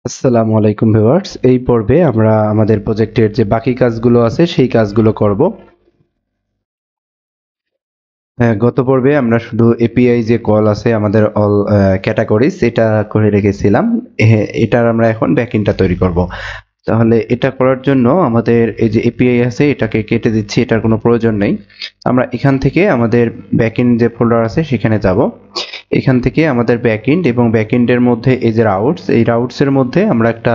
আসসালামু আলাইকুম ভিউয়ার্স। এই পর্বে আমরা আমাদের প্রজেক্টের যে বাকি কাজগুলো আছে সেই কাজগুলো করব। গত পর্বে আমরা শুধু এপিআই যে কল আছে আমাদের অল ক্যাটাগরিজ এটা করে রেখেছিলাম। এটার আমরা এখন ব্যাকএন্ডটা তৈরি করব। তাহলে এটা করার জন্য আমাদের এই যে এপিআই আছে এটাকে কেটে দিচ্ছি, এটার কোনো প্রয়োজন নেই। আমরা এখান থেকে আমাদের ব্যাকএন্ড যে ফোল্ডার আছে সেখানে যাব। এখান থেকে আমাদের ব্যাকএন্ড এবং ব্যাকএন্ডের মধ্যে এই যে রাউটস, এই রাউটসের মধ্যে আমরা একটা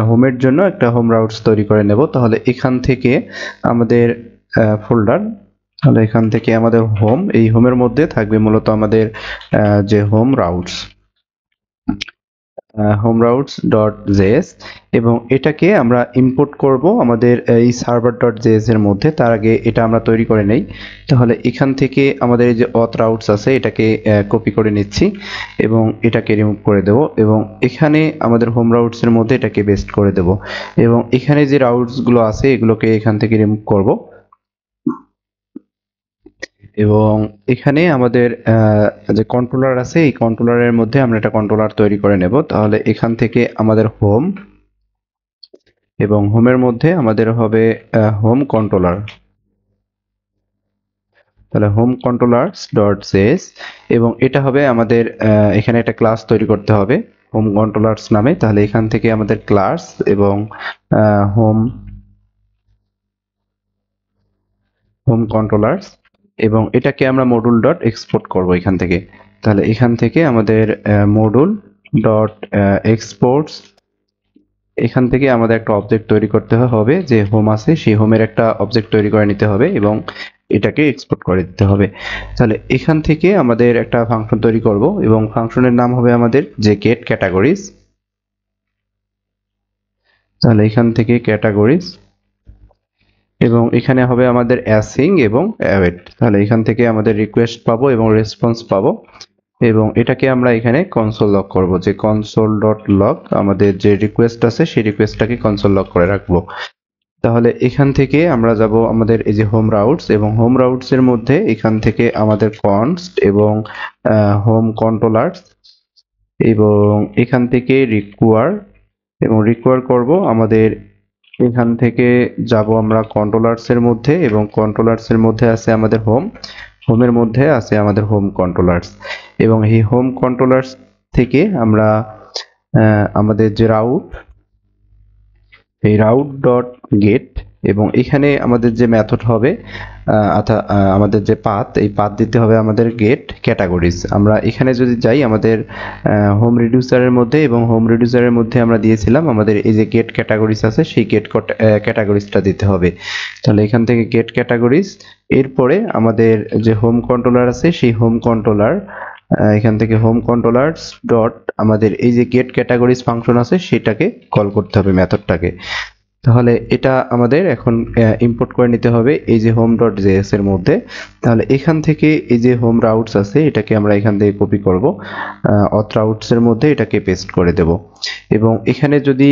হোমের জন্য একটা হোম রাউটস তৈরি করে নেব। তাহলে এখান থেকে আমাদের ফোল্ডার, তাহলে এখান থেকে আমাদের হোম, এই হোমের মধ্যে থাকবে মূলত আমাদের যে home routes, home routes dot JS, এবং এটাকে আমরা ইম্পোর্ট করব আমাদের এই সার্ভার ডট জেএস এর মধ্যে। তার আগে এটা আমরা তৈরি করে নেই। তাহলে এখান থেকে আমাদের এই যে অথ রাউটস আছে এটাকে কপি করে নিচ্ছি এবং এটাকে রিমুভ করে দেব, এবং এখানে আমাদের হোম রাউটস এর মধ্যে এটাকে পেস্ট করে দেব, এবং এখানে যে রাউটস গুলো আছে এগুলোকে এখান থেকে রিমুভ করব। এবং এখানে আমাদের যে কন্ট্রোলার আছে এই কন্ট্রোলারের মধ্যে আমরা একটা কন্ট্রোলার তৈরি করে নেব। তাহলে এখান থেকে আমাদের হোম, এবং হোমের মধ্যে আমাদের হবে হোম কন্ট্রোলার। তাহলে হোম কন্ট্রোলার্স ডট জেএস, এবং এটা হবে আমাদের এখানে একটা ক্লাস তৈরি করতে হবে হোম কন্ট্রোলার্স নামে। তাহলে এখান থেকে আমাদের ক্লাস এবং হোম হোম কন্ট্রোলার্স, এবং এটাকে আমরা মডুল ডট এক্সপোর্ট করব এখান থেকে। তাহলে এখান থেকে আমাদের মডুল ডট এক্সপোর্টস, এখান থেকে আমাদের একটা অবজেক্ট তৈরি করতে হবে, যে হোম আছে সেই হোমের একটা অবজেক্ট তৈরি করে নিতে হবে এবং এটাকে এক্সপোর্ট করে দিতে হবে। তাহলে এখান থেকে আমাদের একটা ফাংশন তৈরি করব, এবং ফাংশনের নাম হবে আমাদের যে গেট ক্যাটাগরিজ। তাহলে এখান থেকে ক্যাটাগরিজ, এবং এখানে হবে আমাদের অ্যাসিং এবং অ্যাওয়েট। তাহলে এখান থেকে আমাদের রিকোয়েস্ট পাবো এবং রেসপন্স পাবো, এবং এটাকে আমরা এখানে কনসোল লগ করব, যে কনসোল ডট লগ আমাদের যে রিকোয়েস্ট আছে সেই রিকোয়েস্টটাকে কনসোল লগ করে রাখবো। তাহলে এখান থেকে আমরা যাব আমাদের এই যে হোম রাউটস, এবং হোম রাউটস এর মধ্যে এখান থেকে আমাদের কনস্ট এবং হোম কন্ট্রোলার্স, এবং এখান থেকে রিকোয়ার, এবং রিকোয়ার করব আমাদের এখান থেকে যাব আমরা কন্ট্রোলার্স এর মধ্যে, এবং কন্ট্রোলার্স এর মধ্যে আছে আমাদের হোম, হোমের মধ্যে আছে আমাদের হোম কন্ট্রোলার্স, এবং এই হোম কন্ট্রোলার্স থেকে আমরা আমাদের যে রাউট, এই রাউট ডট গেট, এবং এখানে আমাদের যে মেথড হবে আমাদের যে পাথ, এই পাথ দিতে হবে আমাদের গেট ক্যাটাগরিজ। আমরা এখানে যদি যাই আমাদের হোম রিডিউসারের মধ্যে, এবং হোম রিডিউসারের মধ্যে আমরা দিয়েছিলাম আমাদের এই যে গেট ক্যাটাগরিজ আছে সেই গেট ক্যাটাগরিজটা দিতে হবে। তাহলে এখান থেকে গেট ক্যাটাগরিজ, এরপরে আমাদের যে হোম কন্ট্রোলার আছে সেই হোম কন্ট্রোলার, এখান থেকে হোম কন্ট্রোলার্স ডট আমাদের এই যে গেট ক্যাটাগরিজ ফাংশন আছে সেটাকে কল করতে হবে মেথডটাকে। তাহলে এটা আমাদের এখন ইম্পোর্ট করে নিতে হবে এই যে হোম ডট জেএস এর মধ্যে। তাহলে এখান থেকে এই যে হোম রাউটস আছে এটাকে আমরা এখান থেকে কপি করব, অথ রাউটস এর মধ্যে এটাকে পেস্ট করে দেব, এবং এখানে যদি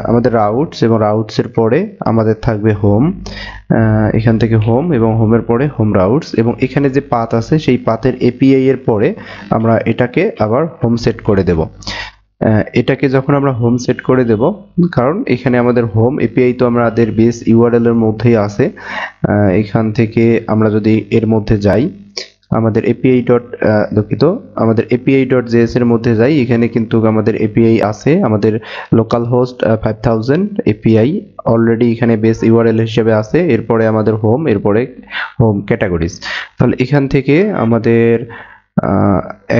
আমাদের রাউটস, এবং রাউটস এর পরে আমাদের থাকবে হোম, এখান থেকে হোম এবং হোমের পরে হোম রাউটস, এবং এখানে যে পাথ আছে সেই পাথের এপিআই এর পরে আমরা এটাকে আবার হোম সেট করে দেব। এটাকে যখন আমরা হোম সেট করে দেব, কারণ এখানে আমাদের হোম এপিআই তো আমাদের বেস ইউআরএল এর মধ্যেই আছে। এখান থেকে আমরা যদি এর মধ্যে যাই, আমাদের এপিআই ডট দুঃখিত, আমাদের এপিআই ডট জেএস এর মধ্যে যাই, এখানে কিন্তু আমাদের এপিআই আছে, আমাদের লোকাল হোস্ট 5000 এপিআই অলরেডি এখানে বেস ইউআরএল হিসেবে আছে। এরপরে আমাদের হোম, এরপরে হোম ক্যাটাগরিজ। তাহলে এখান থেকে আমাদের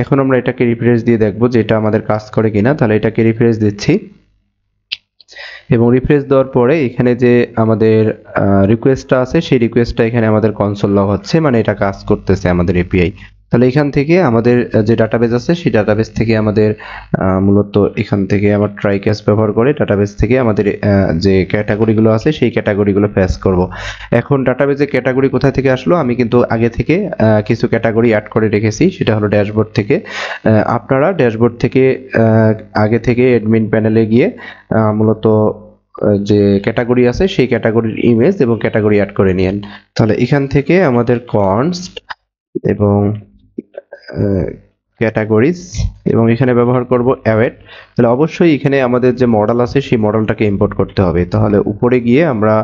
এখন আমরা এটাকে রিফ্রেশ দিয়ে দেখবো যে এটা আমাদের কাজ করে কিনা। তাহলে এটাকে রিফ্রেশ দিচ্ছি, এবং রিফ্রেশ দেওয়ার পরে এখানে যে আমাদের রিকোয়েস্টটা আছে সেই রিকোয়েস্টটা এখানে আমাদের কনসোল লগ হচ্ছে, মানে এটা কাজ করতেছে আমাদের এপিআই। তাহলে এখান থেকে আমাদের যে ডাটাবেস আছে সেই ডাটাবেস থেকে আমাদের মূলত এখান থেকে আবার ট্রাই ক্যাচ ব্যবহার করে ডাটাবেস থেকে আমাদের যে ক্যাটাগরিগুলো আছে সেই ক্যাটাগরিগুলো ফেচ করব। এখন ডাটাবেসে ক্যাটাগরি কোথা থেকে আসলো, আমি কিন্তু আগে থেকে কিছু ক্যাটাগরি অ্যাড করে রেখেছি, সেটা হলো ড্যাশবোর্ড থেকে। আপনারা ড্যাশবোর্ড থেকে আগে থেকে অ্যাডমিন প্যানেলে গিয়ে মূলত যে ক্যাটাগরি আছে সেই ক্যাটাগরির ইমেজ এবং ক্যাটাগরি অ্যাড করে নিন। তাহলে এখান থেকে আমাদের কনস্ট এবং ক্যাটাগরিজ এবং এখানে ব্যবহার করব অ্যাওয়েট। তাহলে অবশ্যই এখানে আমাদের যে মডেল আছে সেই মডেলটাকে ইম্পোর্ট করতে হবে। তাহলে উপরে গিয়ে আমরা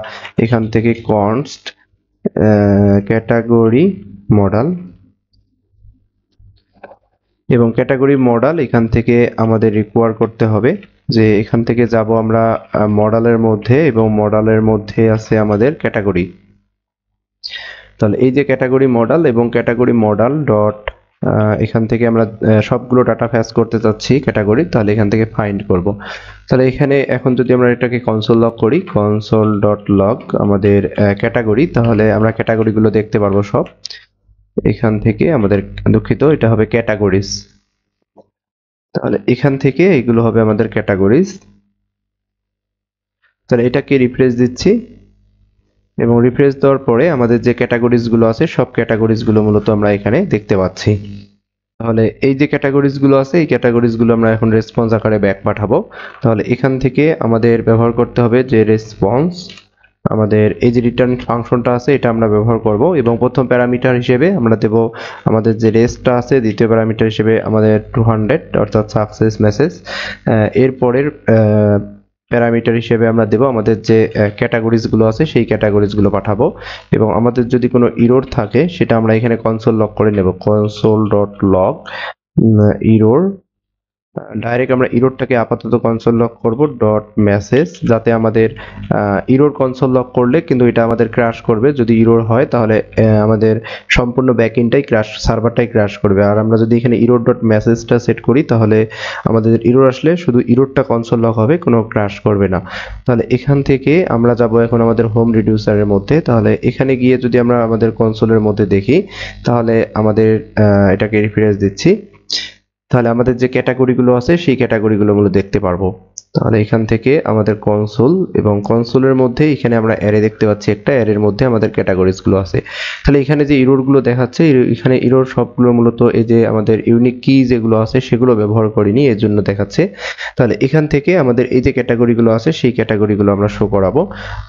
এখান থেকে কনস্ট ক্যাটাগরি মডেল এবং ক্যাটাগরি মডেল এখান থেকে আমাদের রিকোয়ার করতে হবে যে এখান থেকে যাব আমরা মডেলের মধ্যে এবং মডেলের মধ্যে আছে আমাদের ক্যাটাগরি। তাহলে এই যে ক্যাটাগরি মডেল এবং ক্যাটাগরি মডেল ডট এখান থেকে আমরা সবগুলো ডাটা ফ্যাচ করতে চাচ্ছি ক্যাটাগরি, তাহলে এখান থেকে ফাইন্ড করব। তাহলে এখানে এখন যদি আমরা এটাকে কনসোল লগ করি, কনসোল ডট লগ আমাদের ক্যাটাগরি, তাহলে আমরা ক্যাটাগরিগুলো দেখতে পারবো সব এখান থেকে। আমাদের দুঃখিত, এটা হবে ক্যাটাগরিজ। তাহলে এখান থেকে এগুলো হবে আমাদের ক্যাটাগরিজ। তাহলে এটাকে রিফ্রেশ দিচ্ছি এবং রিফ্রেশ দেওয়ার পরে আমাদের যে ক্যাটাগরিজ গুলো আছে সব ক্যাটাগরিজ গুলো মূলত আমরা এখানে দেখতে পাচ্ছি। তাহলে এই যে ক্যাটাগরিজ গুলো আছে এই ক্যাটাগরিজ গুলো আমরা এখন রেসপন্স আকারে ব্যাক পাঠাবো। তাহলে এখান থেকে আমাদের ব্যবহার করতে হবে যে রেসপন্স, আমাদের এই যে রিটার্ন ফাংশনটা আছে এটা আমরা ব্যবহার করব এবং প্রথম প্যারামিটার হিসেবে আমরা দেব আমাদের যে রেসটা আছে, দ্বিতীয় প্যারামিটার হিসেবে আমাদের 200 অর্থাৎ সাকসেস মেসেজ। এরপরের প্যারামিটার হিসেবে আমরা দেব আমাদের যে ক্যাটাগরিজ গুলো আছে সেই ক্যাটাগরিজ গুলো পাঠাবো এবং আমাদের যদি কোনো ইরর থাকে সেটা আমরা এখানে কনসোল লগ করে নেব, console dot log error. Direct আমরা ইররটাকে আপাতত কনসোল লগ করব ডট মেসেজ, যাতে আমাদের ইরর কনসোল লগ করলে কিন্তু এটা আমাদের ক্র্যাশ করবে। যদি ইরর হয় তাহলে আমাদের সম্পূর্ণ ব্যাকএন্ডটাই ক্র্যাশ, সার্ভারটাই ক্র্যাশ করবে। আর আমরা যদি এখানে ইরর ডট মেসেজটা সেট করি তাহলে আমাদের ইরর আসলে শুধু ইররটা কনসোল লগ হবে, কোনো ক্র্যাশ করবে না। তাহলে এখান থেকে আমরা যাব এখন আমাদের হোম রিডিউসারের মধ্যে। তাহলে এখানে গিয়ে যদি আমরা আমাদের কনসোলের মধ্যে দেখি তাহলে আমাদের এটাকে রিফ্রেশ দিচ্ছি, তাহলে আমাদের যে ক্যাটাগরিগুলো আছে সেই ক্যাটাগরিগুলো আমরা দেখতে পারবো। তাহলে এখান থেকে আমাদের কনসোল এবং কনসোলের মধ্যে এখানে আমরা অ্যারে দেখতে পাচ্ছি, একটা অ্যারের মধ্যে আমাদের ক্যাটাগরিজ গুলো আছে। তাহলে এখানে যে ইরর গুলো দেখাচ্ছে এখানে ইরর সবগুলো মূলত এই যে আমাদের ইউনিক কি যেগুলো আছে সেগুলো ব্যবহার করিনি, এর জন্য দেখাচ্ছে। তাহলে এখান থেকে আমাদের এই যে ক্যাটাগরিগুলো আছে সেই ক্যাটাগরিগুলো আমরা শো করাবো।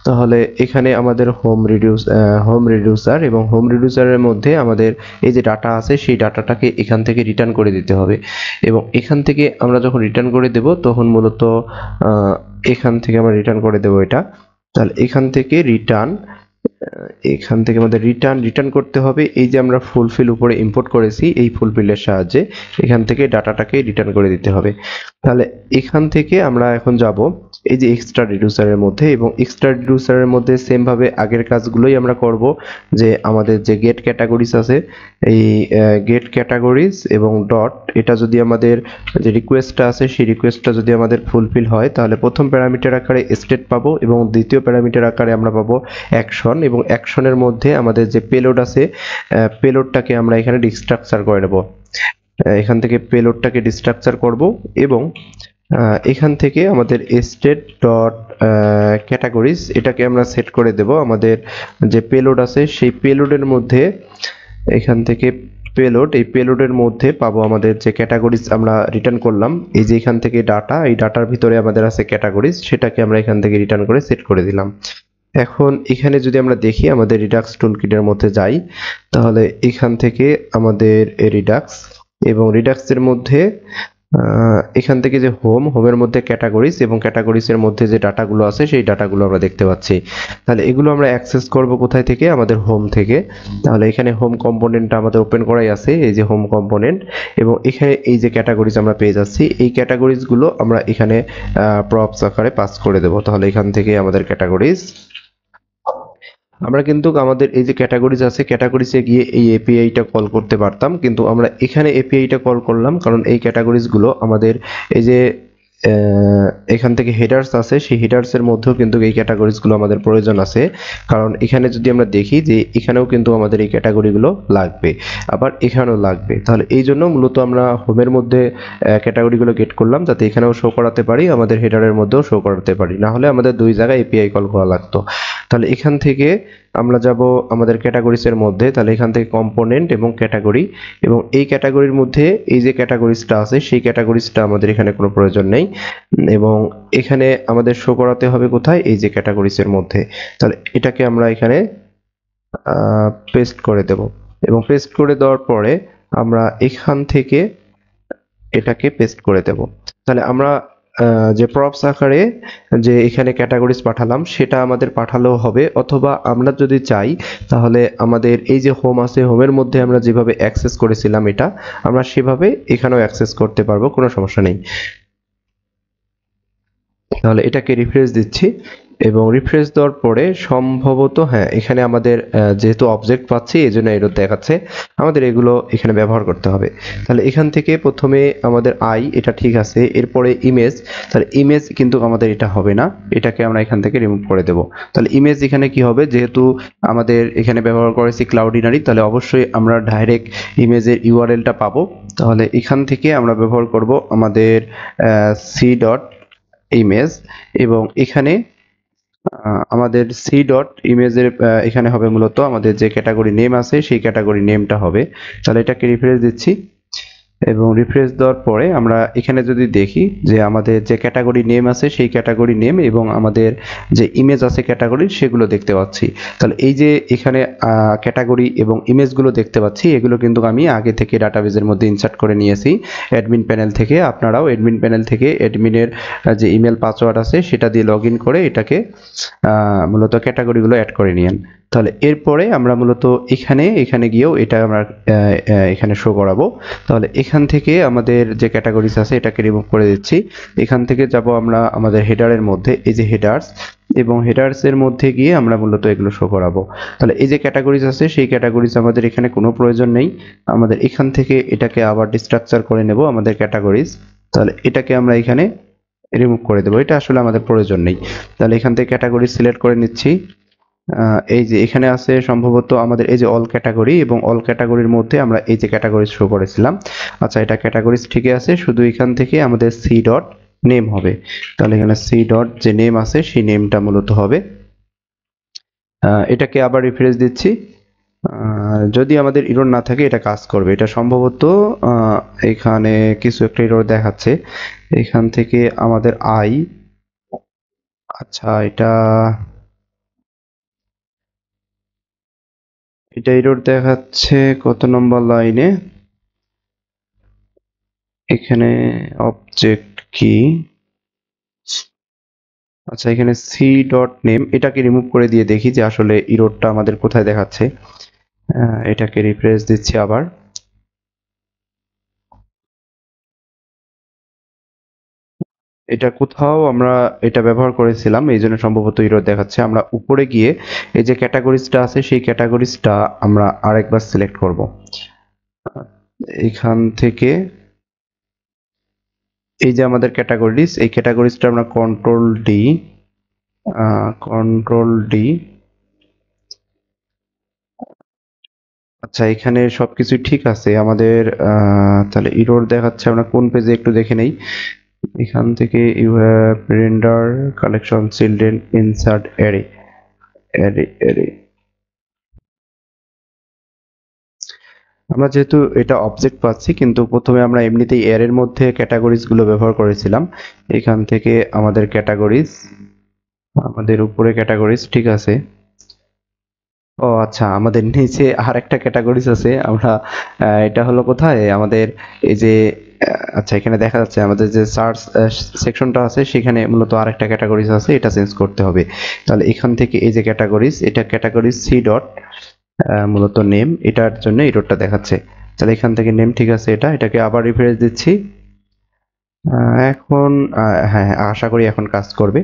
তাহলে এখানে আমাদের হোম রিডিউসার এবং হোম রিডিউসারের মধ্যে আমাদের এই যে ডাটা আছে সেই ডাটাটাকে এখান থেকে রিটার্ন করে দিতে হবে এবং এখান থেকে আমরা যখন রিটার্ন করে দেব তখন মূলত এখান থেকে আমরা রিটার্ন করে দেব এটা। তাহলে এখান থেকে আমাদের রিটার্ন করতে হবে এই যে আমরা ফুলফিল উপরে ইম্পোর্ট করেছি এই ফুলফিলের সাহায্যে এখান থেকে ডাটাটাকে রিটার্ন করে দিতে হবে। তাহলে এখান থেকে আমরা এখন যাব এই যে এক্সট্রা রিডিউসারের মধ্যে এবং এক্সট্রা রিডিউসারের মধ্যে সেম ভাবে আগের কাজগুলোই আমরা করব, যে আমাদের যে গেট ক্যাটাগরিজ আছে এই গেট ক্যাটাগরিজ এবং ডট, এটা যদি আমাদের যে রিকোয়েস্টটা আছে সেই রিকোয়েস্টটা যদি আমাদের ফুলফিল হয় তাহলে প্রথম প্যারামিটার আকারে স্টেট পাবো এবং দ্বিতীয় প্যারামিটার আকারে আমরা পাবো অ্যাকশন এবং অ্যাকশনের মধ্যে আমাদের যে পেলোড আছে পেলোডটাকে আমরা এখানে ডিস্ট্রাকচার করে নেব। এখান থেকে পেলোডটাকে ডিস্ট্রাকচার করব এবং এখান থেকে আমাদের স্টেট ডট ক্যাটাগরিজ এটাকে আমরা সেট করে দেব আমাদের যে পেলোড আছে সেই পেলোডের মধ্যে। এখান থেকে পেলোড, এই পেলোডের মধ্যে পাবো আমাদের যে ক্যাটাগরিজ আমরা রিটার্ন করলাম, এই যে এখান থেকে ডাটা, এই ডাটার ভিতরে আমাদের আছে ক্যাটাগরিজ, সেটাকে আমরা এখান থেকে রিটার্ন করে সেট করে দিলাম। এখন এখানে যদি আমরা দেখি আমাদের রিডাক্স টুলকিটের মধ্যে যাই তাহলে এখান থেকে আমাদের রিডাক্স এবং রিডাক্সের মধ্যে এখান থেকে যে হোমের মধ্যে ক্যাটাগরিজ এবং ক্যাটাগরিজের মধ্যে যে ডাটাগুলো আছে সেই ডাটাগুলো আমরা দেখতে পাচ্ছি। তাহলে এগুলো আমরা অ্যাক্সেস করব কোথায় থেকে, আমাদের হোম থেকে। তাহলে এখানে হোম কম্পোনেন্টটা আমাদের ওপেন করাই আছে, এই যে হোম কম্পোনেন্ট এবং এখানে এই যে ক্যাটাগরিজ আমরা পেয়ে যাচ্ছি এই ক্যাটাগরিজগুলো আমরা এখানে প্রপস আকারে পাস করে দেব। তাহলে এখান থেকে আমাদের ক্যাটাগরিজ আমরা কিন্তু আমাদের এই যে ক্যাটাগরিজ আছে ক্যাটাগরিজে গিয়ে এই এপিআইটা কল করতে পারতাম, কিন্তু আমরা এখানে এপিআইটা কল করলাম কারণ এই ক্যাটাগরিজগুলো আমাদের এই যে এখান থেকে হেডার্স আছে সেই হেডার্সের মধ্যেও কিন্তু এই ক্যাটাগরিজগুলো আমাদের প্রয়োজন আছে, কারণ এখানে যদি আমরা দেখি যে এখানেও কিন্তু আমাদের এই ক্যাটাগরিগুলো লাগবে, আবার এখানেও লাগবে। তাহলে এই জন্য মূলত আমরা হোমের মধ্যে ক্যাটাগরিগুলো গেট করলাম যাতে এখানেও শো করাতে পারি, আমাদের হেডারের মধ্যেও শো করাতে পারি, না হলে আমাদের দুই জায়গায় এপিআই কল করা লাগতো। তাহলে এখান থেকে আমরা যাব আমাদের ক্যাটাগরিজের মধ্যে, তাহলে এখান থেকে কম্পোনেন্ট এবং ক্যাটাগরি এবং এই ক্যাটাগরির মধ্যে এই যে ক্যাটাগরিজটা আছে সেই ক্যাটাগরিজটা আমাদের এখানে কোনো প্রয়োজন নেই এবং এখানে আমাদের শো করাতে হবে কোথায়, এই যে ক্যাটাগরিজের মধ্যে। তাহলে এটাকে আমরা এখানে পেস্ট করে দেব এবং পেস্ট করে দেওয়ার পরে আমরা এখান থেকে এটাকে পেস্ট করে দেব। তাহলে আমরা যে প্রপস আকারে যে এখানে ক্যাটাগরিজ পাঠালাম সেটা আমাদের পাঠালেও হবে, অথবা আমরা যদি চাই তাহলে আমাদের এই যে হোম আছে, হোমের মধ্যে আমরা যেভাবে অ্যাক্সেস করেছিলাম এটা আমরা সেভাবে এখানেও অ্যাক্সেস করতে পারবো, কোনো সমস্যা নেই। তাহলে এটাকে রিফ্রেশ দিচ্ছি এবং রিফ্রেশ দেওয়ার পরে সম্ভবত হ্যাঁ এখানে আমাদের যেহেতু অবজেক্ট পাচ্ছি এই জন্য এরর দেখাচ্ছে, আমাদের এগুলো এখানে ব্যবহার করতে হবে। তাহলে এখান থেকে প্রথমে আমাদের আই এটা ঠিক আছে, এরপরে ইমেজ, তাহলে ইমেজ কিন্তু আমাদের এটা হবে না, এটাকে আমরা এখান থেকে রিমুভ করে দেব। তাহলে ইমেজ এখানে কি হবে, যেহেতু আমাদের এখানে ব্যবহার করেছি ক্লাউডিনারি, তাহলে অবশ্যই আমরা ডাইরেক্ট ইমেজের ইউআরএলটা পাবো। তাহলে এখান থেকে আমরা ব্যবহার করব আমাদের সি ডট ইমেজ এবং এখানে আমাদের সি ডট ইমেজের এখানে হবে মূলত আমাদের যে ক্যাটাগরি নেম আছে সেই ক্যাটাগরি নেমটা হবে। তাহলে এটাকে রিফ্রেশ দিচ্ছি এবং রিফ্রেশ দেওয়ার পরে আমরা এখানে যদি দেখি যে আমাদের যে ক্যাটাগরি নেম আছে সেই ক্যাটাগরি নেম এবং আমাদের যে ইমেজ আছে ক্যাটাগরির সেগুলো দেখতে পাচ্ছি। তাহলে এই যে এখানে ক্যাটাগরি এবং ইমেজগুলো দেখতে পাচ্ছি এগুলো কিন্তু আমি আগে থেকে ডাটাবেজের মধ্যে ইনসার্ট করে নিয়েছি অ্যাডমিন প্যানেল থেকে। আপনারাও অ্যাডমিন প্যানেল থেকে অ্যাডমিনের যে ইমেল পাসওয়ার্ড আছে সেটা দিয়ে লগ ইন করে এটাকে মূলত ক্যাটাগরিগুলো অ্যাড করে নিয়েন। তাহলে এরপরে আমরা মূলত এখানে গিয়েও এটা আমরা এখানে শো করাবো। তাহলে এখান থেকে আমাদের যে ক্যাটাগরিজ আছে এটাকে রিমুভ করে দিচ্ছি। এখান থেকে যাব আমরা আমাদের হেডারের মধ্যে, এই যে হেডার্স এবং হেডার্সের মধ্যে গিয়ে আমরা মূলত এগুলো শো করাবো। তাহলে এই যে ক্যাটাগরিজ আছে সেই ক্যাটাগরিজ আমাদের এখানে কোনো প্রয়োজন নেই, আমাদের এখান থেকে এটাকে আবার ডিস্ট্রাকচার করে নেব আমাদের ক্যাটাগরিজ। তাহলে এটাকে আমরা এখানে রিমুভ করে দেবো, এটা আসলে আমাদের প্রয়োজন নেই। তাহলে এখান থেকে ক্যাটাগরি সিলেক্ট করে নিচ্ছি। এই যে এখানে আছে সম্ভবত আমাদের এই যে অল ক্যাটাগরি এবং অল ক্যাটাগরির মধ্যে আমরা এই যে ক্যাটাগরি শো করেছিলাম। আচ্ছা এটা ক্যাটাগরিজ ঠিকই আছে, শুধু এখান থেকে আমাদের সি ডট নেম হবে। তাহলে এখানে সি ডট যে নেম আছে সেই নেমটা মূলত হবে। এটাকে আবার রিফ্রেশ দিচ্ছি। যদি আমাদের ইরর না থাকে এটা কাজ করবে, এটা সম্ভবত এখানে কিছু একটা ইরর দেখাচ্ছে। এখান থেকে আমাদের আই, আচ্ছা এটা এরর দেখাচ্ছে কত নম্বর লাইনে, এখানে অবজেক্ট কি, আচ্ছা এখানে সি ডট নেম, এটাকে রিমুভ করে দিয়ে দেখি যে আসলে ইররটা আমাদের কোথায় দেখাচ্ছে। এটাকে রিফ্রেশ দিচ্ছি আবার। এটা কোথাও আমরা এটা ব্যবহার করেছিলাম এই জন্য সম্ভবত ইরর দেখাচ্ছে। আমরা উপরে গিয়ে এই যে ক্যাটাগরিজটা আছে সেই ক্যাটাগরিজটা আমরা আরেকবার সিলেক্ট করব। এখান থেকে এই যে আমাদের ক্যাটাগরিজ, এই ক্যাটাগরিজটা আমরা কন্ট্রোল ডি, আচ্ছা এখানে সবকিছু ঠিক আছে আমাদের। তাহলে ইরর দেখাচ্ছে, আমরা কোন পেজে একটু দেখে নেই। এখান থেকে you have render collection children insert array array array আমরা যেহেতু এটা অবজেক্ট পাচ্ছি কিন্তু প্রথমে আমরা এমনিতেই অ্যারের মধ্যে ক্যাটাগরিজ গুলো ব্যবহার করেছিলাম। এখান থেকে আমাদের ক্যাটাগরিজ, আমাদের উপরে ক্যাটাগরিজ ঠিক আছে। ও আচ্ছা আমাদের নিচে আর একটা ক্যাটাগরিজ আছে, আমরা এটা হলো কোথায় আমাদের এই যে আচ্ছা এখানে দেখা যাচ্ছে আমাদের যে সার্চ সেকশনটা আছে সেখানে মূলত আরেকটা ক্যাটাগরিজ আছে, এটা চেঞ্জ করতে হবে। তাহলে এখান থেকে এই যে ক্যাটাগরিজ, এটা ক্যাটাগরিজ সি ডট মূলত নেম, এটার জন্য এররটা দেখাচ্ছে। তাহলে এখান থেকে নেম ঠিক আছে, এটাকে আবার রিফ্রেশ দিচ্ছি। এখন হ্যাঁ আশা করি এখন কাজ করবে।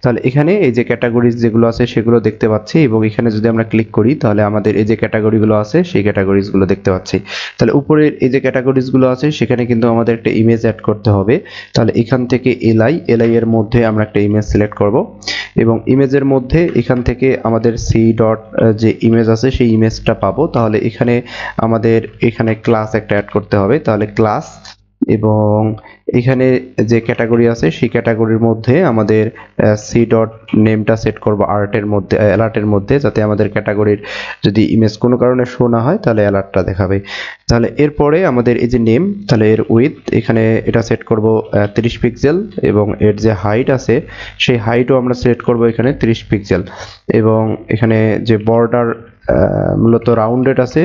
তাহলে এখানে এই যে ক্যাটাগরিজ যেগুলো আছে সেগুলো দেখতে পাচ্ছি এবং এখানে যদি আমরা ক্লিক করি তাহলে আমাদের এই যে ক্যাটাগরিগুলো আছে সেই ক্যাটাগরিজগুলো দেখতে পাচ্ছি। তাহলে উপরের এই যে ক্যাটাগরিজগুলো আছে সেখানে কিন্তু আমাদের একটা ইমেজ অ্যাড করতে হবে। তাহলে এখান থেকে এলআই এর মধ্যে আমরা একটা ইমেজ সিলেক্ট করব এবং ইমেজের মধ্যে এখান থেকে আমাদের সি ডট যে ইমেজ আছে সেই ইমেজটা পাবো। তাহলে এখানে আমাদের এখানে ক্লাস একটা অ্যাড করতে হবে। তাহলে ক্লাস এবং এখানে যে ক্যাটাগরি আছে সেই ক্যাটাগরির মধ্যে আমাদের সি ডট নেমটা সেট করব আর্টের মধ্যে, অ্যালার্টের মধ্যে, যাতে আমাদের ক্যাটাগরির যদি ইমেজ কোনো কারণে শো না হয় তাহলে অ্যালার্টটা দেখাবে। তাহলে এরপরে আমাদের এই যে নেম, তাহলে এর উইথ এখানে এটা সেট করব 30 পিক্সেল এবং এর যে হাইট আছে সেই হাইটও আমরা সেট করব এখানে 30 পিক্সেল এবং এখানে যে বর্ডার মূলত রাউন্ডেড আছে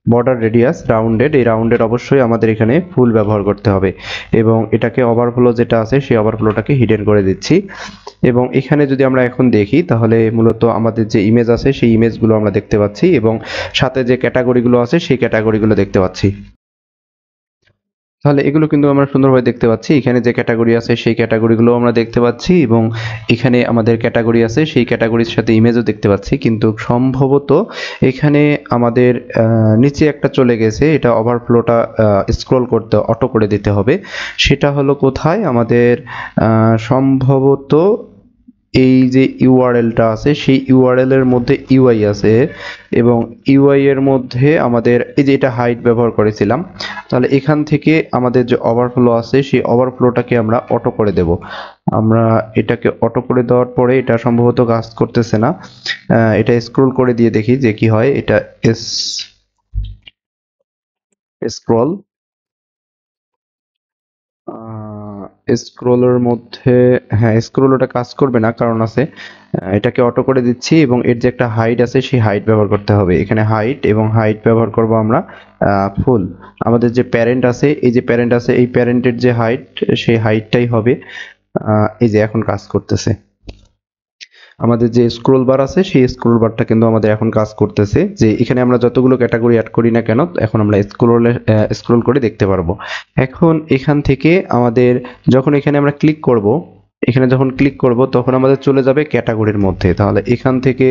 বর্ডার রেডিয়াস রাউন্ডেড, এই রাউন্ডেড অবশ্যই আমাদের এখানে ফুল ব্যবহার করতে হবে এবং এটাকে ওভারফ্লো যেটা আছে সেই ওভারফ্লোটাকে হিডেন করে দিচ্ছি। এবং এখানে যদি আমরা এখন দেখি তাহলে মূলত আমাদের যে ইমেজ আছে সেই ইমেজগুলো আমরা দেখতে পাচ্ছি এবং সাথে যে ক্যাটাগরিগুলো আছে সেই ক্যাটাগরিগুলো দেখতে পাচ্ছি। তাহলে এগুলো কিন্তু আমরা সুন্দরভাবে দেখতে পাচ্ছি। এখানে যে ক্যাটাগরি আছে সেই ক্যাটাগরিগুলো আমরা দেখতে পাচ্ছি এবং এখানে আমাদের ক্যাটাগরি আছে সেই ক্যাটাগরির সাথে ইমেজও দেখতে পাচ্ছি, কিন্তু সম্ভবত এখানে আমাদের নিচে একটা চলে গেছে, এটা ওভারফ্লোটা স্ক্রল করতে অটো করে দিতে হবে। সেটা হলো কোথায়, আমাদের সম্ভবত এই যে ইউআরএলটা আছে সেই ইউআরএল এর মধ্যে ইউআই আছে এবং ইউআই এর মধ্যে আমাদের এই যে এটা হাইট ব্যবহার করেছিলাম, তাহলে এখান থেকে আমাদের যে ওভারফ্লো আছে সেই ওভারফ্লোটাকে আমরা অটো করে দেব। আমরা এটাকে অটো করে দেওয়ার পরে এটা সম্ভবত কাজ করতেছে না, এটা স্ক্রল করে দিয়ে দেখি যে কি হয়। এটা স্ক্রল স্ক্রলের মধ্যে, হ্যাঁ স্ক্রল ওটা কাজ করবে না, কারণ আছে এটাকে অটো করে দিচ্ছি এবং এর যে একটা হাইট আছে সেই হাইট ব্যবহার করতে হবে। এখানে হাইট এবং হাইট ব্যবহার করব আমরা ফুল। আমাদের যে প্যারেন্ট আছে, এই যে প্যারেন্ট আছে এই প্যারেন্টের যে হাইট সেই হাইটটাই হবে, এই যে এখন কাজ করতেছে। আমাদের যে স্ক্রল বার আছে সেই স্ক্রল বারটা কিন্তু আমাদের এখন কাজ করতেছে, যে এখানে আমরা যতগুলো ক্যাটাগরি অ্যাড করি না কেন এখন আমরা স্ক্রল করে দেখতে পারবো। এখন এখান থেকে আমাদের যখন এখানে আমরা ক্লিক করব, এখানে যখন ক্লিক করব তখন আমাদের চলে যাবে ক্যাটাগরির মধ্যে। তাহলে এখান থেকে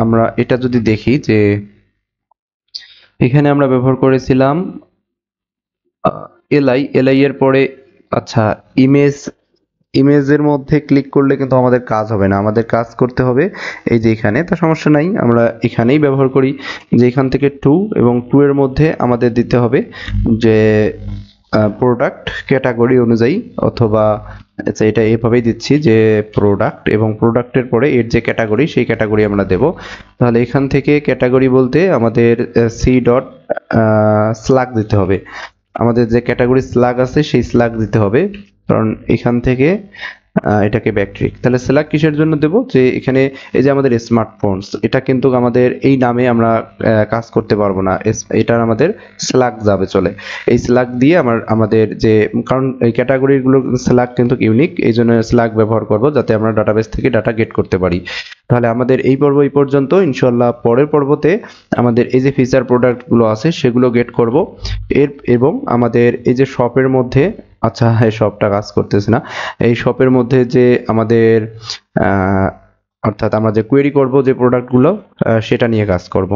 আমরা এটা যদি দেখি যে এখানে আমরা ব্যবহার করেছিলাম এলআই এর পরে, আচ্ছা ইমেজের মধ্যে ক্লিক করলে কিন্তু আমাদের কাজ হবে না, আমাদের কাজ করতে হবে এই যে এখানে। তো সমস্যা নাই, আমরা এখানেই ব্যবহার করি যে এখান থেকে টু এবং টু এর মধ্যে আমাদের দিতে হবে যে প্রোডাক্ট ক্যাটাগরি অনুযায়ী, অথবা আচ্ছা এটা এভাবেই দিচ্ছি যে প্রোডাক্ট এবং প্রোডাক্টের পরে এর যে ক্যাটাগরি সেই ক্যাটাগরি আমরা দেব। তাহলে এখান থেকে ক্যাটাগরি বলতে আমাদের সি ডট স্ল্যাগ দিতে হবে, আমাদের যে ক্যাটাগরি স্ল্যাগ আছে সেই স্ল্যাগ দিতে হবে, কারণ এখান থেকে এটাকে ব্যাকট্রিক। তাহলে স্ল্যাগ কিসের জন্য দেব, যে এখানে এই যে আমাদের স্মার্টফোনস, এটা কিন্তু আমাদের এই নামে আমরা কাজ করতে পারবো না, এটার আমাদের স্ল্যাগ যাবে চলে। এই স্ল্যাগ দিয়ে আমাদের যে, কারণ এই ক্যাটাগরিগুলো স্ল্যাগ কিন্তু ইউনিক, এই জন্য স্ল্যাগ ব্যবহার করব যাতে আমরা ডাটাবেস থেকে ডাটা গেট করতে পারি। তাহলে আমাদের এই পর্ব এই পর্যন্ত, ইনশাল্লাহ পরের পর্বতে আমাদের এই যে ফিচার প্রোডাক্টগুলো আছে সেগুলো গেট করব এবং আমাদের এই যে শপের মধ্যে, আচ্ছা হ্যাঁ শপটা কাজ করতেছে না, এই শপের মধ্যে যে আমাদের অর্থাৎ আমরা যে কোয়েরি করব যে প্রোডাক্টগুলো সেটা নিয়ে কাজ করব।